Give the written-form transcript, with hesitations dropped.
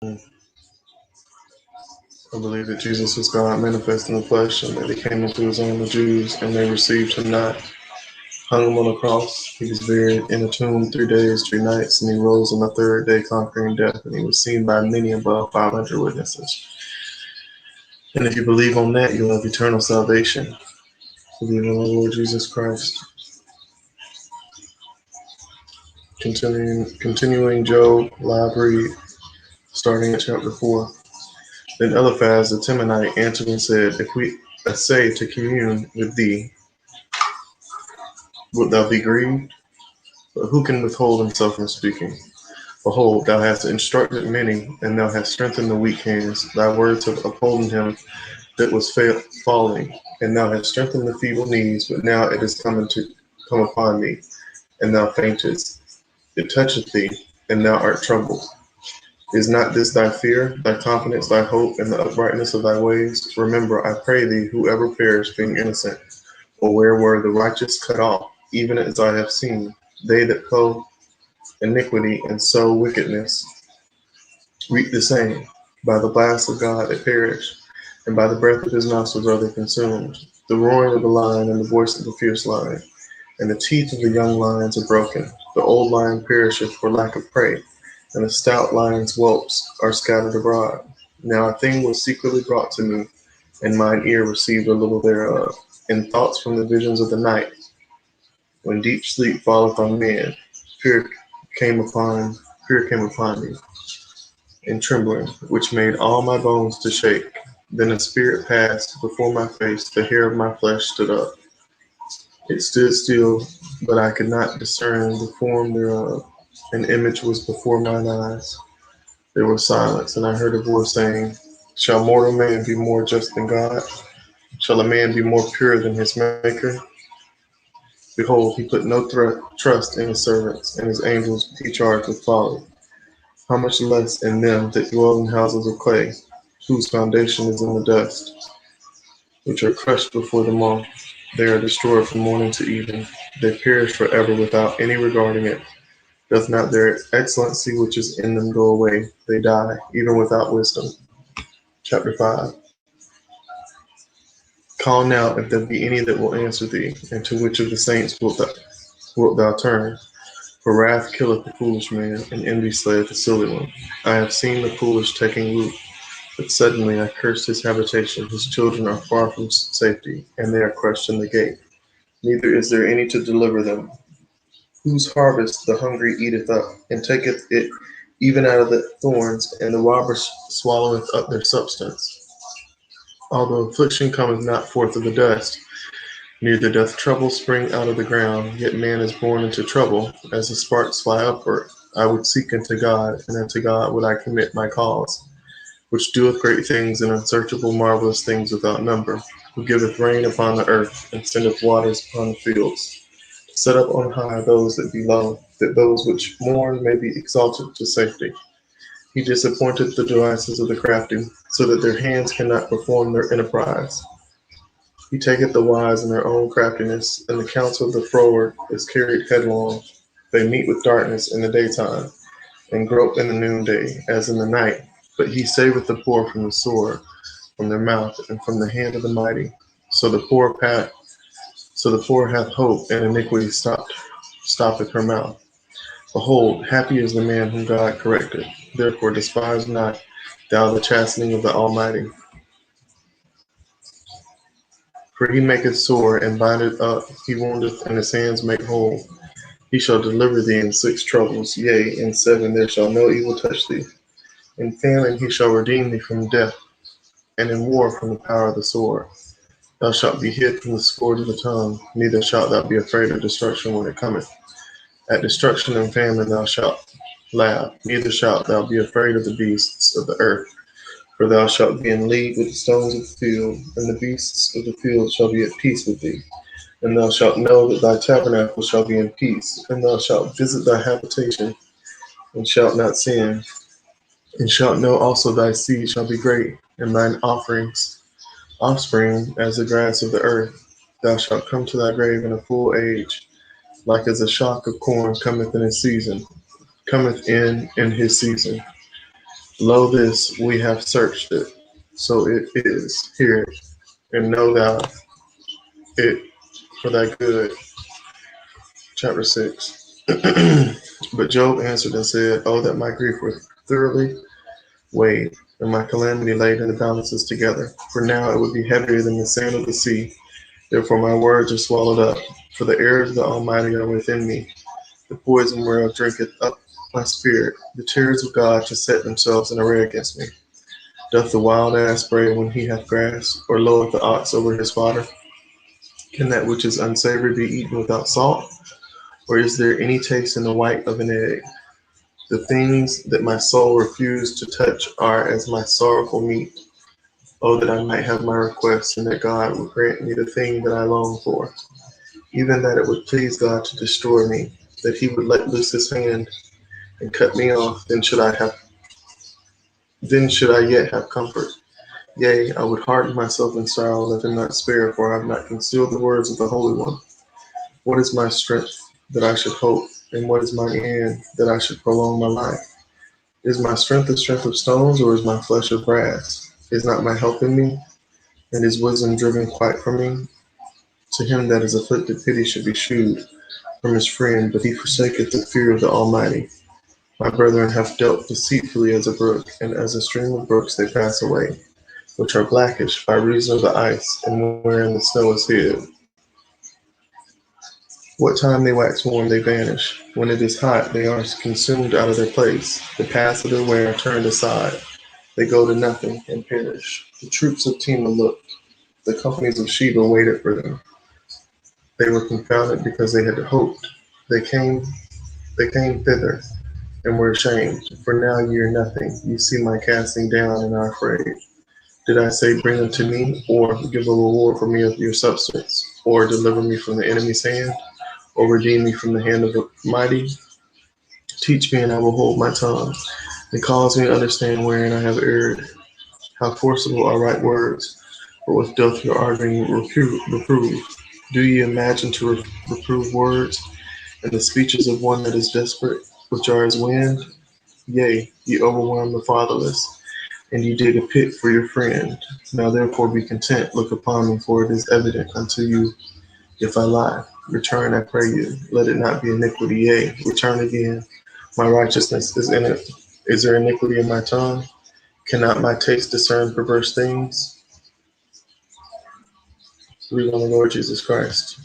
I believe that Jesus was God manifest in the flesh, and that he came into his own, the Jews, and they received him not. Hung him on a cross. He was buried in a tomb 3 days, 3 nights, and he rose on the third day, conquering death. And he was seen by many above 500 witnesses. And if you believe on that, you'll have eternal salvation. Believe in the Lord Jesus Christ. Continuing Job, live read, starting at chapter 4. Then Eliphaz the Temanite answered and said, If we essay to commune with thee, wilt thou be grieved? But who can withhold himself from speaking? Behold, thou hast instructed many, and thou hast strengthened the weak hands. Thy words have upholden him that was falling, and thou hast strengthened the feeble knees. But now it is come upon thee, and thou faintest. It toucheth thee, and thou art troubled. Is not this thy fear, thy confidence, thy hope, and the uprightness of thy ways? Remember, I pray thee, whoever perished being innocent, or where were the righteous cut off, even as I have seen, they that plow iniquity and sow wickedness reap the same. By the blast of God they perish, and by the breath of his nostrils are they consumed. The roaring of the lion and the voice of the fierce lion, and the teeth of the young lions are broken. The old lion perisheth for lack of prey, and the stout lion's whelps are scattered abroad. Now a thing was secretly brought to me, and mine ear received a little thereof. In thoughts from the visions of the night, when deep sleep falleth on men, fear came upon me, and trembling, which made all my bones to shake. Then a spirit passed before my face, the hair of my flesh stood up. It stood still, but I could not discern the form thereof. An image was before mine eyes. There was silence, and I heard a voice saying, Shall mortal man be more just than God? Shall a man be more pure than his Maker? Behold, he put no trust in his servants, and his angels he charged with folly. How much less in them that dwell in houses of clay, whose foundation is in the dust, which are crushed before the moth. They are destroyed from morning to evening. They perish forever without any regarding it. Doth not their excellency which is in them go away? They die, even without wisdom. Chapter 5. Call now if there be any that will answer thee, and to which of the saints wilt thou turn? For wrath killeth the foolish man, and envy slayeth the silly one. I have seen the foolish taking root, but suddenly I cursed his habitation. His children are far from safety, and they are crushed in the gate. Neither is there any to deliver them. Whose harvest the hungry eateth up, and taketh it even out of the thorns, and the robber swalloweth up their substance. Although affliction cometh not forth of the dust, neither doth trouble spring out of the ground, yet man is born into trouble, as the sparks fly upward. I would seek unto God, and unto God would I commit my cause, which doeth great things and unsearchable marvelous things without number, who giveth rain upon the earth, and sendeth waters upon the fields, to set up on high those that be low, that those which mourn may be exalted to safety. He disappointeth the devices of the crafty, so that their hands cannot perform their enterprise. He taketh the wise in their own craftiness, and the counsel of the froward is carried headlong. They meet with darkness in the daytime, and grope in the noonday, as in the night. But he saveth the poor from the sword, from their mouth, and from the hand of the mighty. So the poor hath hope, and iniquity stoppeth her mouth. Behold, happy is the man whom God correcteth. Therefore despise not thou the chastening of the Almighty. For he maketh sore, and bindeth up, he woundeth, and his hands make whole. He shall deliver thee in 6 troubles, yea, in 7 there shall no evil touch thee. In famine he shall redeem thee from death, and in war from the power of the sword. Thou shalt be hid from the scourge of the tongue, neither shalt thou be afraid of destruction when it cometh. At destruction and famine thou shalt laugh, neither shalt thou be afraid of the beasts of the earth. For thou shalt be in league with the stones of the field, and the beasts of the field shall be at peace with thee. And thou shalt know that thy tabernacle shall be in peace, and thou shalt visit thy habitation, and shalt not sin. And shalt know also thy seed shall be great, and thine offspring as the grass of the earth. Thou shalt come to thy grave in a full age, like as a shock of corn cometh in his season. Lo, this we have searched it, so it is. Hear it, and know thou it for thy good. Chapter 6. But Job answered and said, Oh, that my grief were thoroughly weighed, and my calamity laid in the balances together. For now it would be heavier than the sand of the sea. Therefore my words are swallowed up. For the arrows of the Almighty are within me. The poison whereof drinketh up my spirit. The chariots of God to set themselves in array against me. Doth the wild ass bray when he hath grass, or loweth the ox over his fodder? Can that which is unsavory be eaten without salt? Or is there any taste in the white of an egg? The things that my soul refused to touch are as my sorrowful meat. Oh, that I might have my request, and that God would grant me the thing that I long for. Even that it would please God to destroy me, that he would let loose his hand and cut me off, then should I yet have comfort. Yea, I would harden myself in sorrow, let him not spare, for I have not concealed the words of the Holy One. What is my strength that I should hope, and what is mine end that I should prolong my life? Is my strength the strength of stones, or is my flesh of brass? Is not my help in me, and is wisdom driven quite from me? To him that is afflicted pity should be shewed from his friend, but he forsaketh the fear of the Almighty. My brethren have dealt deceitfully as a brook, and as a stream of brooks they pass away, which are blackish by reason of the ice, and wherein the snow is hid. What time they wax warm, they vanish. When it is hot, they are consumed out of their place. The paths of their way are turned aside. They go to nothing and perish. The troops of Tema looked. The companies of Sheba waited for them. They were confounded because they had hoped. They came, they came thither and were ashamed. For now ye are nothing. You see my casting down and are afraid. Did I say, bring them to me, or give a reward for me of your substance, or deliver me from the enemy's hand, or redeem me from the hand of the mighty? Teach me, and I will hold my tongue, and cause me to understand wherein I have erred. How forcible are right words, for with doth your arguing reprove? Do ye imagine to reprove words, and the speeches of one that is desperate, which are as wind? Yea, ye overwhelm the fatherless, and ye dig a pit for your friend. Now therefore be content, look upon me, for it is evident unto you if I lie. Return, I pray you, let it not be iniquity. Yea, return again. My righteousness is in it. Is there iniquity in my tongue? Cannot my taste discern perverse things? Believe on the Lord Jesus Christ.